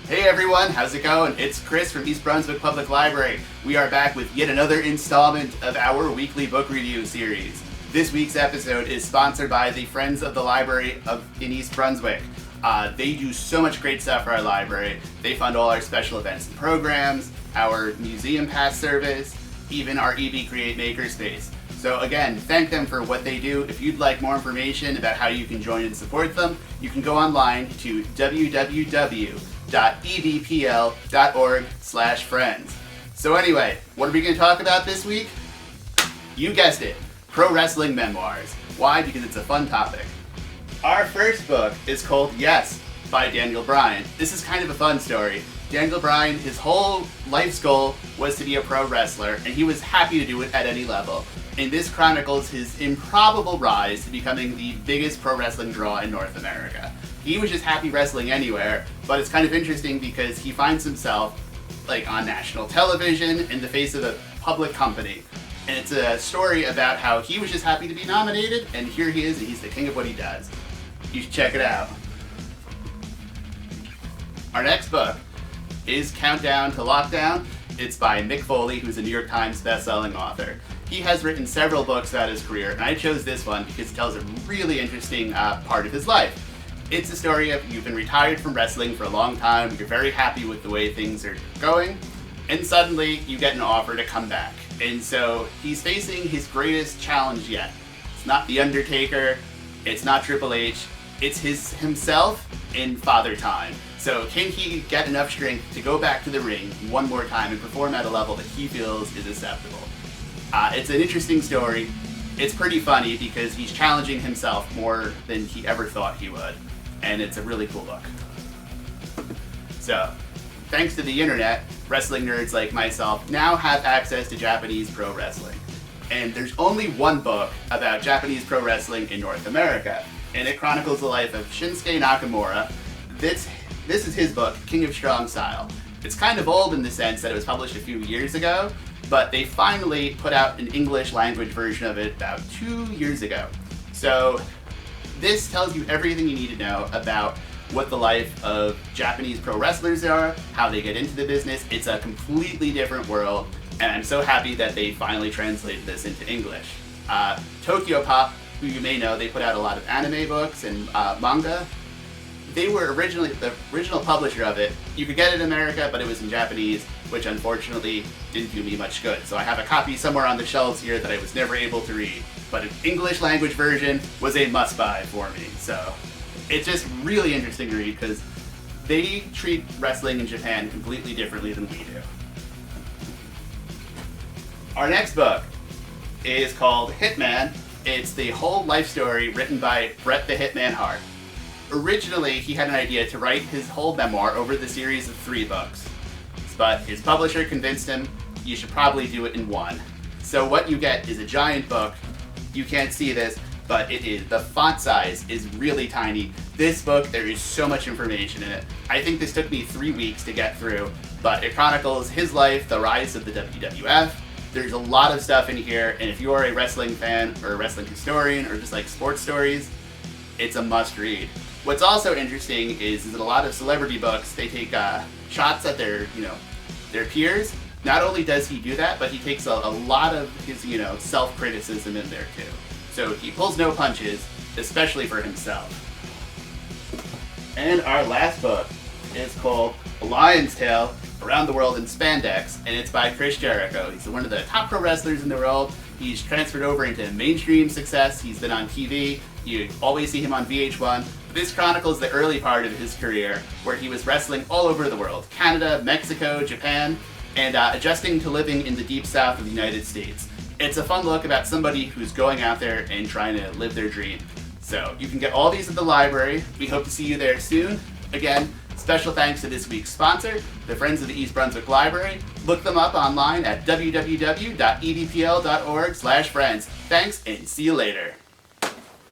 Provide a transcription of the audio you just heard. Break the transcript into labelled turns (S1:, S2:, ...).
S1: Hey everyone, how's it going? It's Chris from East Brunswick Public Library. We are back with yet another installment of our weekly book review series. This week's episode is sponsored by the Friends of the Library in East Brunswick. They do so much great stuff for our library. They fund all our special events and programs, our museum pass service, even our EB Create Makerspace. So again, thank them for what they do. If you'd like more information about how you can join and support them, you can go online to www.ebpl.org/friends. So anyway, what are we going to talk about this week? You guessed it, pro wrestling memoirs. Why? Because it's a fun topic. Our first book is called Yes by Daniel Bryan. This is kind of a fun story. Daniel Bryan, his whole life's goal was to be a pro wrestler, and he was happy to do it at any level. And this chronicles his improbable rise to becoming the biggest pro wrestling draw in North America. He was just happy wrestling anywhere, but it's kind of interesting because he finds himself on national television in the face of a public company. And it's a story about how he was just happy to be nominated, and here he is, and he's the king of what he does. You should check it out. Our next book is Countdown to Lockdown. It's by Mick Foley, who's a New York Times best-selling author. He has written several books about his career, and I chose this one because it tells a really interesting part of his life. It's a story of you've been retired from wrestling for a long time, you're very happy with the way things are going, and suddenly you get an offer to come back. And so he's facing his greatest challenge yet. It's not The Undertaker, it's not Triple H, it's himself in Father Time. So can he get enough strength to go back to the ring one more time and perform at a level that he feels is acceptable? It's an interesting story. It's pretty funny because he's challenging himself more than he ever thought he would. And it's a really cool book. So, thanks to the internet, wrestling nerds like myself now have access to Japanese pro wrestling. And there's only one book about Japanese pro wrestling in North America, and it chronicles the life of Shinsuke Nakamura. This is his book, King of Strong Style. It's kind of old in the sense that it was published a few years ago, but they finally put out an English language version of it about 2 years ago. So this tells you everything you need to know about what the life of Japanese pro wrestlers are, how they get into the business. It's a completely different world, and I'm so happy that they finally translated this into English. Tokyo Pop, who you may know, they put out a lot of anime books and manga. They were originally the original publisher of it. You could get it in America, but it was in Japanese, which unfortunately didn't do me much good. So I have a copy somewhere on the shelves here that I was never able to read. But an English language version was a must-buy for me. So it's just really interesting to read because they treat wrestling in Japan completely differently than we do. Our next book is called Hitman. It's the whole life story written by Bret the Hitman Hart. Originally, he had an idea to write his whole memoir over the series of 3 books, but his publisher convinced him you should probably do it in one. So what you get is a giant book. You can't see this, but the font size is really tiny. This book, there is so much information in it. I think this took me 3 weeks to get through, but it chronicles his life, the rise of the WWF. There's a lot of stuff in here, and if you are a wrestling fan or a wrestling historian or just like sports stories, it's a must read. What's also interesting is that a lot of celebrity books, they take shots at their peers. Not only does he do that, but he takes a lot of his, self-criticism in there too. So he pulls no punches, especially for himself. And our last book is called A Lion's Tale, Around the World in Spandex, and it's by Chris Jericho. He's one of the top pro wrestlers in the world. He's transferred over into mainstream success. He's been on TV. You always see him on VH1. This chronicles the early part of his career where he was wrestling all over the world, Canada, Mexico, Japan, and adjusting to living in the deep south of the United States. It's a fun look about somebody who's going out there and trying to live their dream. So you can get all these at the library. We hope to see you there soon. Again, special thanks to this week's sponsor, the Friends of the East Brunswick Library. Look them up online at www.ebpl.org/friends. Thanks, and see you later.